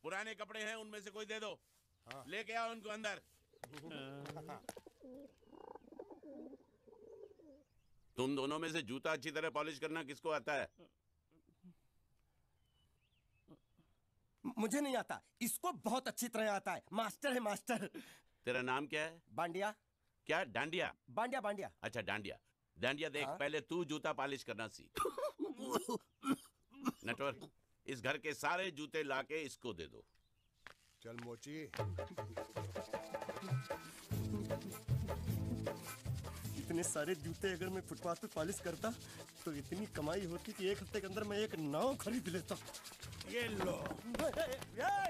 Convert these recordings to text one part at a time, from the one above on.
पुराने कपड़े हैं, उनमें से कोई दे दो। हाँ। लेके आओ उनको अंदर। तुम दोनों में से जूता अच्छी तरह पॉलिश करना किसको आता है? मुझे नहीं आता, इसको बहुत अच्छी तरह आता है। मास्टर है मास्टर। तेरा नाम क्या है? बांडिया। क्या? डांडिया? बांडिया बांडिया। अच्छा डांडिया। डांडिया देख, हाँ? पहले तू जूता पॉलिश करना सीख। नटवर, इस घर के सारे जूते लाके इसको दे दो। चल मोची। इतने सारे जूते अगर मैं फुटपाथ पे पॉलिश करता तो इतनी कमाई होती कि एक हफ्ते के अंदर मैं एक नाव खरीद लेता। ये लो।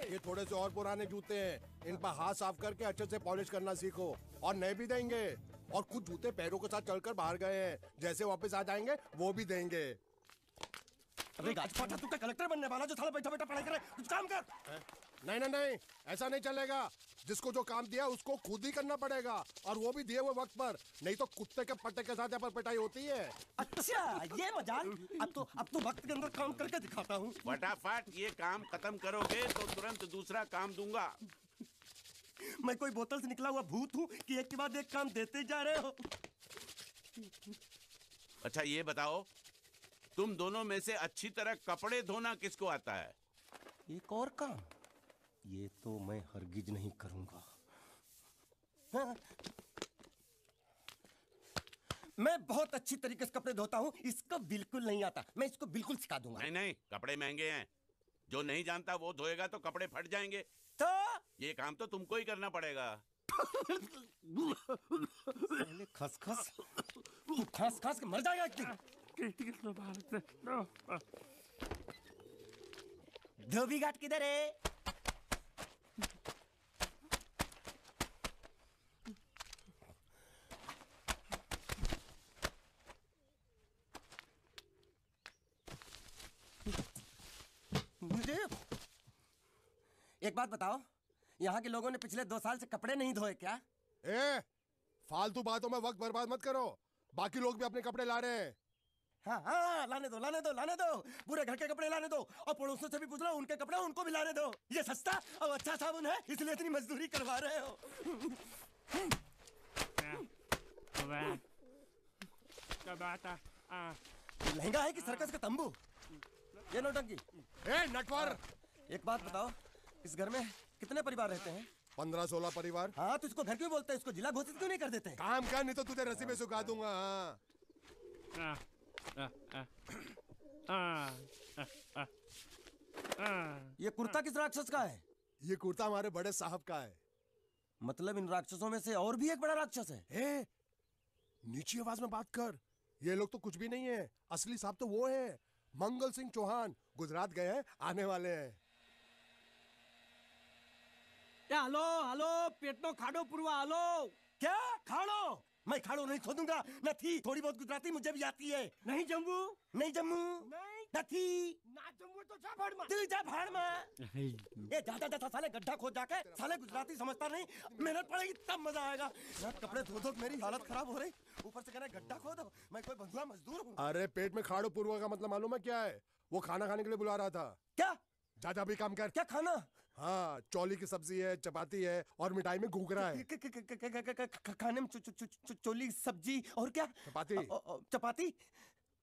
ये थोड़े से और पुराने जूते हैं, इन पर हाथ साफ करके अच्छे से पॉलिश करना सीखो। और नए भी देंगे। और कुछ जूते पैरों के साथ चलकर बाहर गए हैं, जैसे वापस आ जाएंगे वो भी देंगे। अरे गाजपाटा, तू क्या कलेक्टर बनने वाला जो साला बैठा बैठा पढ़ाई करे? कुछ काम कर। नहीं नहीं नहीं, ऐसा नहीं चलेगा। जिसको जो काम दिया उसको खुद ही करना पड़ेगा, और वो भी दिए हुए वक्त पर। नहीं तो कुत्ते के पट्टे के साथ यहाँ पर पिटाई होती है। अच्छा ये मजाक। अब तो वक्त के अंदर काम करके दिखाता हूँ। फटाफट ये काम खत्म करोगे तो तुरंत दूसरा काम दूंगा। मैं कोई बोतल से निकला हुआ भूत हूँ कि एक के बाद एक काम देते जा रहे हो? अच्छा ये बताओ, तुम दोनों में से अच्छी तरह कपड़े धोना किसको आता है? एक और काम? ये तो मैं हरगिज नहीं करूंगा। हाँ। मैं बहुत अच्छी तरीके से कपड़े धोता हूँ, इसको बिल्कुल नहीं आता। मैं इसको बिल्कुल सिखा दूंगा। नहीं नहीं, कपड़े महंगे हैं। जो नहीं जानता वो धोएगा तो कपड़े फट जाएंगे। तो ये काम तो तुमको ही करना पड़ेगा। खसखस, तू खस खस के मर जाएगा। धोबी घाट किधर है? मुझे एक बात बताओ, यहाँ के लोगों ने पिछले 2 साल से कपड़े नहीं धोए क्या? फालतू बातों में वक्त बर्बाद मत करो। बाकी लोग भी अपने कपड़े ला रहे हैं। हाँ हाँ, लाने दो लाने दो लाने दो। पूरे घर के कपड़े लाने दो, और पड़ोसों से भी पूछ लो, उनके कपड़े उनको भी लाने दो। ये सस्ता और अच्छा साबुन है, इसलिए इतनी मजदूरी करवा रहे हो। लहंगा है कि सर्कस का तंबू? ये नौटंकी। नटवर, एक बात बताओ, इस घर में कितने परिवार रहते हैं? 15-16 परिवार। हाँ, तो इसको घर क्यों बोलते हैं? इसको जिला घोषित क्यों नहीं कर देते? काम कर, नहीं तो तुझे रस्सी में सुखा दूंगा। ये कुर्ता किस राक्षस का है? ये कुर्ता हमारे बड़े साहब का है। मतलब इन राक्षसों में से और भी एक बड़ा राक्षस है? नीची आवाज में बात कर। ये लोग तो कुछ भी नहीं है, असली साहब तो वो है मंगल सिंह चौहान। गुजरात गए हैं, आने वाले हैं। हेलो हेलो, पेट नो खाड़ो पुरवा। हेलो क्या खाड़ो? मैं खाड़ो नहीं खोदूंगा। न थी, थोड़ी बहुत गुजराती मुझे भी आती है। नहीं जम्मू, नहीं जम्मू, नहीं थी ना जम्मू तो जा भाड़ में। तू जा भाड़ में। ये जाता जाता साले गड्ढा खोद जाके साले गुजराती समझता नहीं। मेहनत पड़ेगी तब मजा आएगा। यार कपड़े धो धो मेरी हालत खराब हो रही, ऊपर से कह रहे गड्ढा खोदो। मैं कोई बंधुआ मजदूर हूँ? अरे पेट में खाड़ो पुरवा का मतलब मालूम है क्या है? वो खाना खाने के लिए बुला रहा था। क्या? जा भी काम कर। क्या खाना? हाँ, चौली की सब्जी है, चपाती है, और मिठाई में घूघरा है। खाने में चोली सब्जी और क्या? चपाती। चपाती।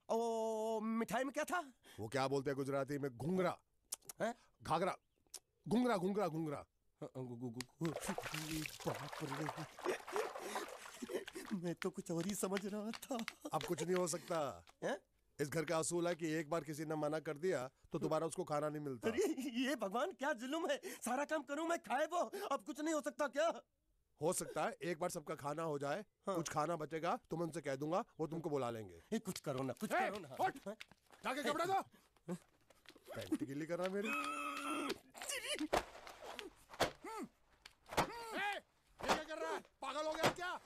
ओ मिठाई में क्या था? वो क्या बोलते हैं गुजराती में? घूंघरा है? घाघरा, घूंघरा घूंघरा घूंघरा। मैं तो कुछ और ही समझ रहा था। अब कुछ नहीं हो सकता है? इस घर का असूल है कि एक बार किसी ने मना कर दिया तो दोबारा उसको खाना नहीं मिलता। अरे ये भगवान क्या जुल्म है? सारा काम करूं मैं, खाए वो। अब कुछ नहीं हो सकता क्या? हो सकता है एक बार सबका खाना हो जाए। हाँ। कुछ खाना बचेगा तो मैं उनसे कह दूंगा, वो तुमको बुला लेंगे। कुछ करो ना, कुछ करो ना। जाके कपड़े दो। पैंट गिल्ली कर रहा मेरी। ये क्या कर रहा है? पागल हो गया क्या?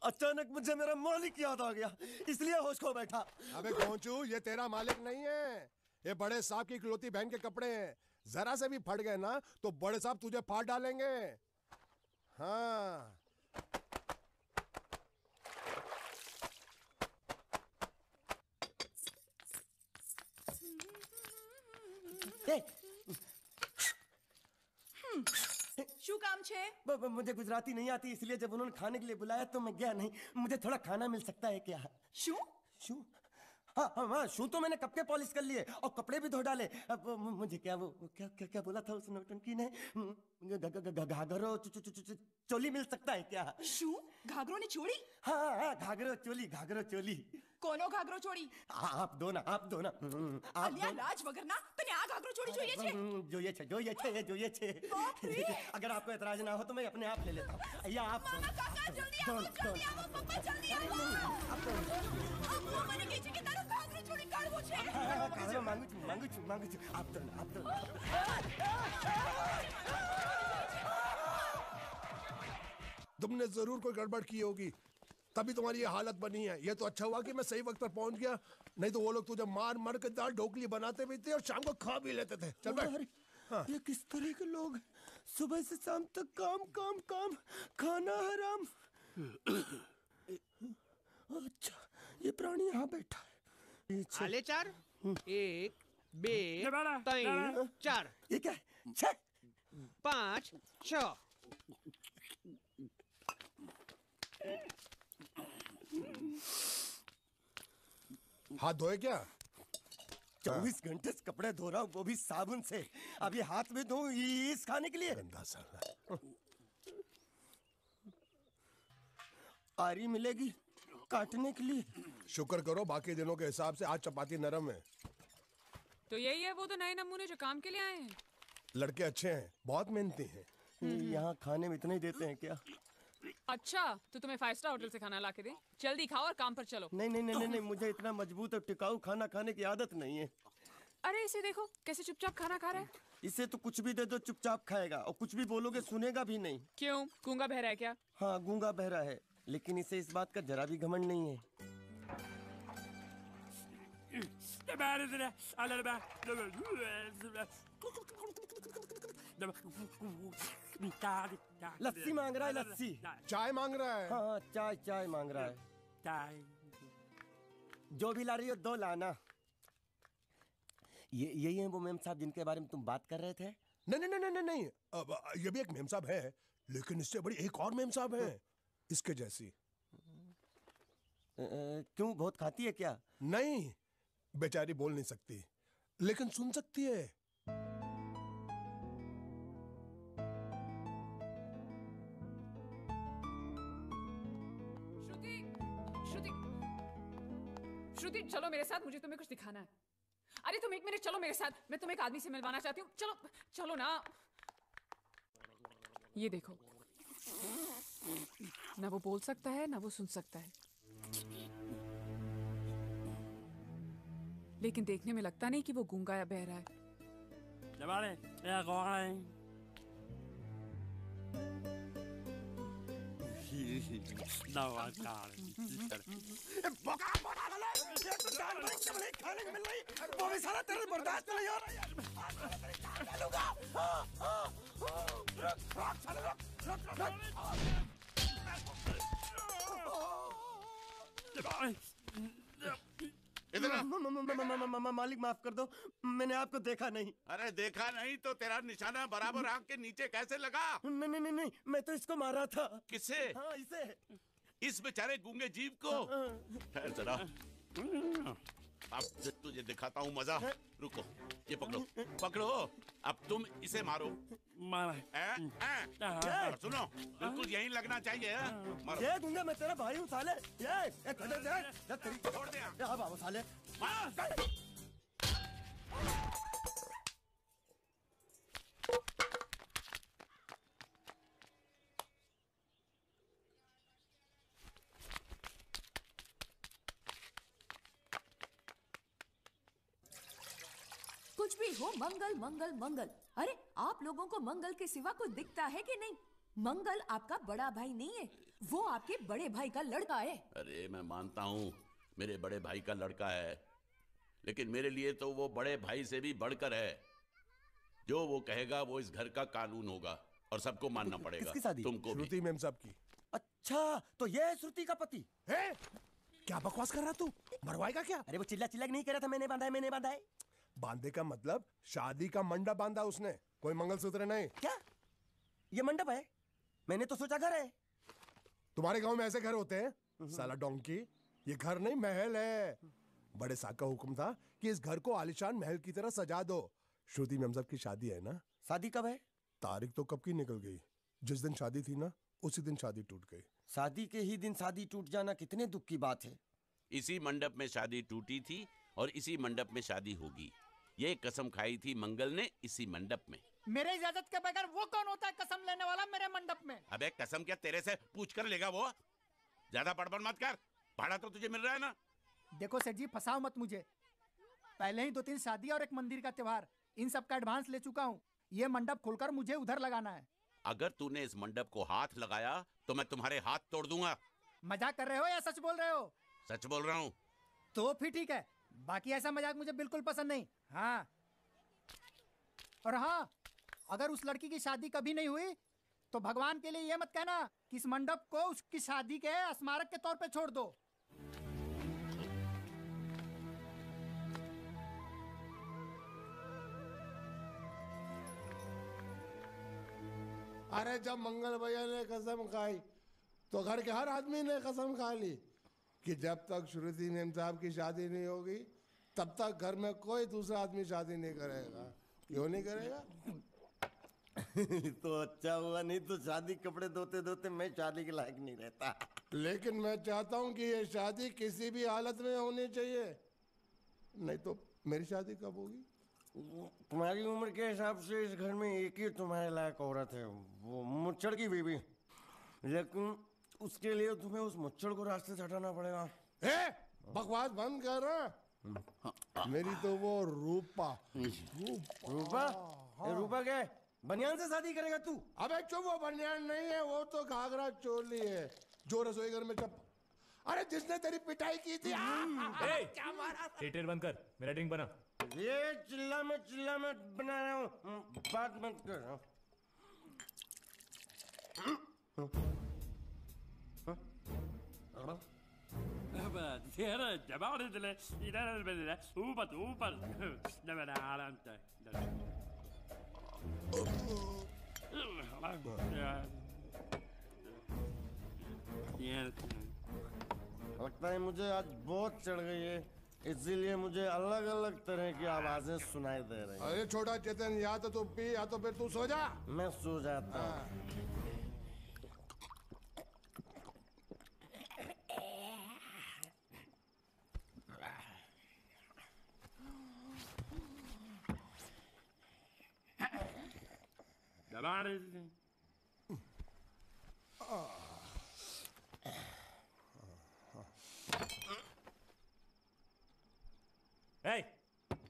अचानक मुझे मेरा मालिक याद आ गया, इसलिए होश खो बैठा। अबे गोंचू, ये तेरा मालिक नहीं है, ये बड़े साहब की इकलौती बहन के कपड़े हैं। जरा से भी फट गए ना तो बड़े साहब तुझे फाड़ डालेंगे। हाँ। શું કામ છે? मुझे गुजराती नहीं आती, इसलिए जब उन्होंने खाने के लिए बुलाया तो मैं गया नहीं। मुझे थोड़ा खाना मिल सकता है क्या? શું? शू? हाँ, शू तो मैंने कब के पॉलिश कर लिए और कपड़े भी धो डाले। अब मुझे क्या वो क्या क्या क्या बोला था उस नौटंकी ने? घाघरो चोली मिल सकता है क्या? શું? ઘાઘરો ને ચોળી? हाँ, घाघरो चोली। કોનો ઘાઘરો ચોળી? आप दो ना। आप અલ્યા લાજ વગરના તને આ ઘાઘરો ચોળી જોઈએ છે? જોઈએ છે। अगर आपको एतराज ना हो तो मैं अपने आप ले लेता हूँ। या आप મારા કાકા જલ્દી આવો, જલ્દી આવો, પપ્પા જલ્દી આવો. અમ્મા મને કહે છે કે તારો ઘાઘરો ચોળી કાઢવો છે. मांगू छू। आप दो। तुमने जरूर कोई गड़बड़ की होगी, तभी तुम्हारी ये हालत बनी है। ये तो अच्छा हुआ कि मैं सही वक्त पर पहुंच गया, नहीं तो वो लोग तुझे मार के दाल ढोकली बनाते भी थे और शाम को खा भी लेते थे। चल बैठ। हाँ। ये किस तरह के लोग हैं? सुबह से शाम तक काम, खाना हराम। अच्छा, ये प्राणी यहाँ बैठा है। आले 4 1 2 3 4 ये क्या है? 6 5 6 हाथ धोए क्या? 24 घंटे से कपड़े धो रहा हूँ, वो भी साबुन से। अब ये हाथ में धो इस खाने के लिए? गंदा साला। आरी मिलेगी काटने के लिए। शुक्र करो बाकी दिनों के हिसाब से आज चपाती नरम है। तो यही है वो तो नए नमूने जो काम के लिए आए हैं। लड़के अच्छे हैं, बहुत मेहनती हैं। यहाँ खाने में इतना ही देते हैं क्या? अच्छा, तो तुम्हें 5 स्टार होटल से खाना ला के दे? जल्दी खाओ और काम पर चलो। नहीं, मुझे इतना मजबूत और टिकाऊ खाना खाने की आदत नहीं है। अरे इसे देखो कैसे चुपचाप खाना खा रहा है। इसे तो कुछ भी दे दो चुपचाप खाएगा, और कुछ भी बोलोगे सुनेगा भी नहीं। क्यों, गूंगा बहरा है क्या? हाँ, गूंगा बहरा है, लेकिन इसे इस बात का जरा भी घमंड नहीं है। लस्सी मांग रहा है, लस्सी। चाय मांग रहा है। हाँ, चाय मांग रहा है। जो भी ला रही हो 2 लाना। यही है वो मेम साहब जिनके बारे में तुम बात कर रहे थे? नहीं। अब ये भी एक मेम साहब है, लेकिन इससे बड़ी एक और मेम साहब है, इसके जैसी। क्यों, बहुत खाती है क्या? नहीं, बेचारी बोल नहीं सकती, लेकिन सुन सकती है। श्रुति चलो मेरे साथ, मुझे तुम्हें कुछ दिखाना है। अरे तुम 1 मिनट चलो मेरे साथ, मैं तुम्हें एक आदमी से मिलवाना चाहती हूँ। चलो ना। ये देखो, ना वो बोल सकता है ना वो सुन सकता है, लेकिन देखने में लगता नहीं कि वो गूंगा या बहरा है। खाने को मिल रही, वो भी सारा तेरे बर्दाश्त नहीं हो रहा। मालिक माफ कर दो, मैंने आपको देखा नहीं। अरे देखा नहीं तो तेरा निशाना बराबर आंख के नीचे कैसे लगा? नहीं, मैं तो इसको मारा था। किसे? हाँ, इसे। इस बेचारे गूंगे जीव को? ठहर जरा, अब तुझे दिखाता हूँ मजा। रुको, ये पकड़ो। अब तुम इसे मारो। सुनो, बिल्कुल यहीं लगना चाहिए। मारो। ये गूंगा, मैं तेरा भाई हूँ साले। ये छोड़ दे। अब आओ साले। कुछ भी हो, मंगल मंगल मंगल। अरे आप लोगों को मंगल के सिवा कुछ दिखता है कि नहीं? मंगल आपका बड़ा भाई नहीं है, वो आपके बड़े भाई का लड़का है। अरे मैं मानता हूँ मेरे बड़े भाई का लड़का है, लेकिन मेरे लिए तो वो बड़े भाई से भी बढ़कर है। जो वो कहेगा वो इस घर का कानून होगा और सबको मानना पड़ेगा। किसकी शादी? तुमको भी। श्रुति मेम साहब की। अच्छा, तो ये है श्रुति का पति है? क्या बकवास कर रहा तू? मरवाएगा क्या? अरे वो चिल्ला नहीं कह रहा था मैंने बांधा है। बांधे का मतलब शादी का मंडप बांधा उसने, कोई मंगलसूत्र नहीं। क्या ये मंडप है? मैंने तो सोचा घर है। तुम्हारे गांव में ऐसे घर होते हैं साला डोंकी? ये घर नहीं महल है। बड़े साहब का हुक्म था कि इस घर को आलिशान महल की तरह सजा दो। श्रुति में हम सब की शादी है ना। शादी कब है? तारीख तो कब की निकल गई। जिस दिन शादी थी ना उसी दिन शादी टूट गई। शादी के ही दिन शादी टूट जाना कितने दुख की बात है। इसी मंडप में शादी टूटी थी और इसी मंडप में शादी होगी। ये कसम खाई थी मंगल ने इसी मंडप में। मेरे इजाजत के बगैर वो कौन होता है कसम लेने वाला मेरे मंडप में? अबे कसम क्या तेरे से पूछ कर लेगा वो? ज्यादा बड़बड़ मत कर, भाड़ा तो तुझे मिल रहा है ना। देखो सेठ जी, फंसाओ मत मुझे। पहले ही 2-3 शादी और एक मंदिर का त्योहार, इन सब का एडवांस ले चुका हूँ। ये मंडप खोलकर मुझे उधर लगाना है। अगर तूने इस मंडप को हाथ लगाया तो मैं तुम्हारे हाथ तोड़ दूंगा। मजाक कर रहे हो या सच बोल रहे हो? सच बोल रहा हूँ। तो फिर ठीक है, बाकी ऐसा मजाक मुझे बिल्कुल पसंद नहीं। हाँ, और हाँ, अगर उस लड़की की शादी कभी नहीं हुई तो भगवान के लिए ये मत कहना कि इस मंडप को उसकी शादी के स्मारक के तौर पे छोड़ दो। अरे जब मंगल भैया ने कसम खाई तो घर के हर आदमी ने कसम खा ली कि जब तक श्रुति मेम साहब की शादी नहीं होगी तब तक घर में कोई दूसरा आदमी शादी नहीं करेगा। क्यों नहीं करेगा? तो अच्छा हुआ, नहीं तो शादी कपड़े धोते धोते मैं शादी के लायक नहीं रहता। लेकिन मैं चाहता हूँ कि ये शादी किसी भी हालत में होनी चाहिए, नहीं तो मेरी शादी कब होगी? तुम्हारी उम्र के हिसाब से इस घर में एक ही तुम्हारे लायक औरत है, वो मुच्छड़ की बीवी। लेकिन उसके लिए तुम्हें उस मुच्छड़ को रास्ते से हटाना पड़ेगा। बकवास बंद कर रहा। मेरी तो वो रूपा। रूपा? रूपा क्या है? बनियान से शादी करेगा तू? अबे चुप, वो बनियान नहीं है, वो तो घाघरा चोली है जो रसोई घर में अरे जिसने तेरी पिटाई की थी। क्या मारा? थिएटर बंद कर, मेरा ड्रिंक बना। ये चिल्ला मैं बना रहा हूँ, बात मत कर। लगता है मुझे आज बहुत चढ़ गई है, इसीलिए मुझे अलग अलग तरह की आवाजें सुनाई दे रही हैं। अरे छोटा चेतन, या तो तू पी या तो फिर तू सो जा। मैं सो जाता हूँ।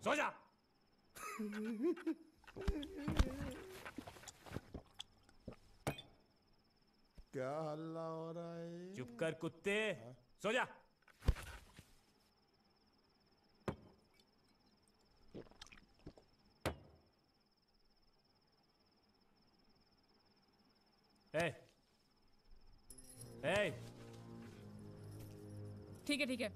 सो जा। क्या हल्ला हो रहा है? चुप कर कुत्ते, सो जा। ठीक है,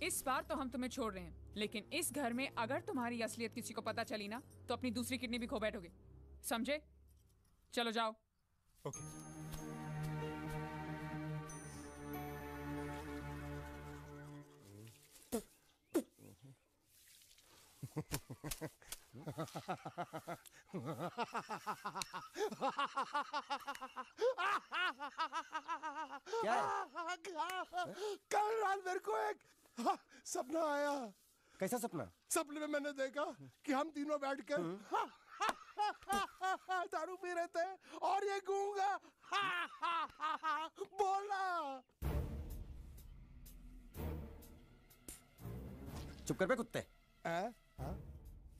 इस बार तो हम तुम्हें छोड़ रहे हैं, लेकिन इस घर में अगर तुम्हारी असलियत किसी को पता चली ना तो अपनी दूसरी किडनी भी खो बैठोगे, समझे? चलो जाओ। ओके। क्या है? कल रात मेरे को एक सपना आया। कैसा सपना? सपने में मैंने देखा कि हम तीनों बैठकर दारू पी रहे थे और ये गूंगा बोला। चुप कर बे कुत्ते।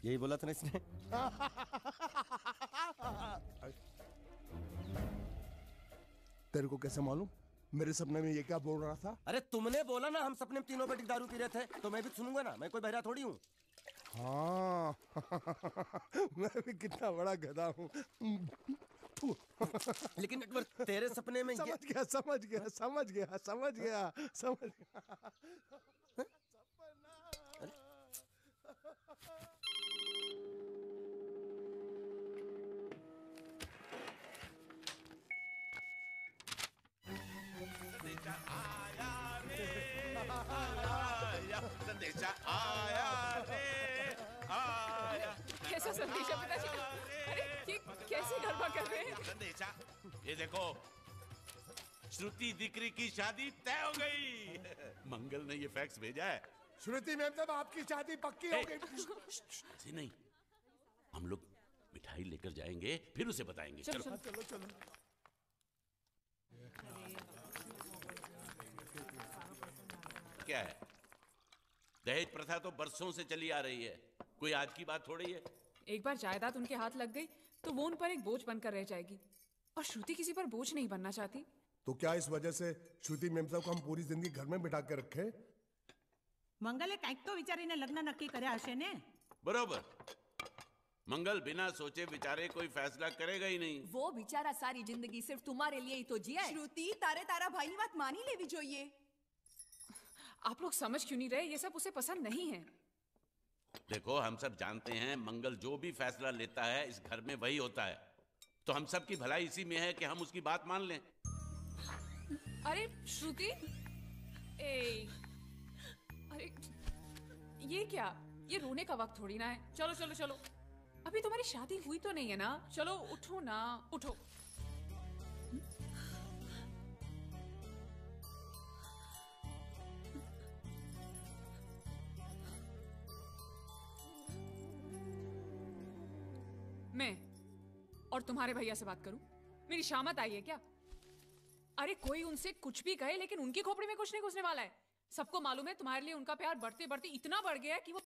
यही बोला था ना इसने। तेरे को कैसे मालूम मेरे सपने में ये क्या बोल रहा था? अरे तुमने बोला ना हम सपने में तीनों बैठ दारू पी रहे थे, तो मैं भी सुनूंगा ना, मैं कोई बहरा थोड़ी हूँ। हाँ मैं भी कितना बड़ा गधा हूँ। लेकिन एक बार तेरे सपने में समझ गया। संदेशा आया रे आया। कैसा संदेशा पिताजी? अरे ये कैसे गरबा कर रहे हैं? संदेशा, ये देखो, श्रुति दिकरी की शादी तय हो गई। मंगल ने ये फैक्स भेजा है। श्रुति मैम साहब आपकी शादी पक्की हो गई। ऐसे नहीं, हम लोग मिठाई लेकर जाएंगे, फिर उसे बताएंगे। चलो, चलो चलो। चलो चलो। क्या है, दहेज प्रथा तो बरसों से चली आ रही है, कोई आज की बात थोड़ी है। एक बार जायदाद उनके हाथ लग गई तो वो उन पर एक बोझ बनकर रह जाएगी, और श्रुति किसी पर बोझ नहीं बनना चाहती। तो क्या इस वजह से श्रुति मैम साहब को हम पूरी जिंदगी घर में बिठा के रखे? મંગલે કાંઈક તો વિચારીને લગ્ન નક્કી કર્યા હશે ને? बरोबर, मंगल बिना सोचे विचारे कोई फैसला करेगा ही नहीं। वो बेचारा सारी जिंदगी सिर्फ तुम्हारे लिए ही तो जिया है। श्रुति तारे तारा भाईनी વાત માની લેવી જોઈએ। आप लोग समझ क्यों नहीं रहे? ये सब उसे पसंद नहीं है। देखो, हम सब जानते हैं मंगल जो भी फैसला लेता है इस घर में वही होता है, तो हम सब की भलाई इसी में है कि हम उसकी बात मान लें। अरे श्रुति, अरे ये क्या? ये रोने का वक्त थोड़ी ना है। चलो चलो चलो, अभी तुम्हारी शादी हुई तो नहीं है ना? चलो उठो ना, उठो। मैं और तुम्हारे भैया से बात करूं? मेरी शामत आई है क्या? अरे कोई उनसे कुछ भी कहे, लेकिन उनकी खोपड़ी में कुछ नहीं घुसने वाला है। सबको मालूम है तुम्हारे लिए उनका प्यार बढ़ते बढ़ते इतना बढ़ गया है कि वो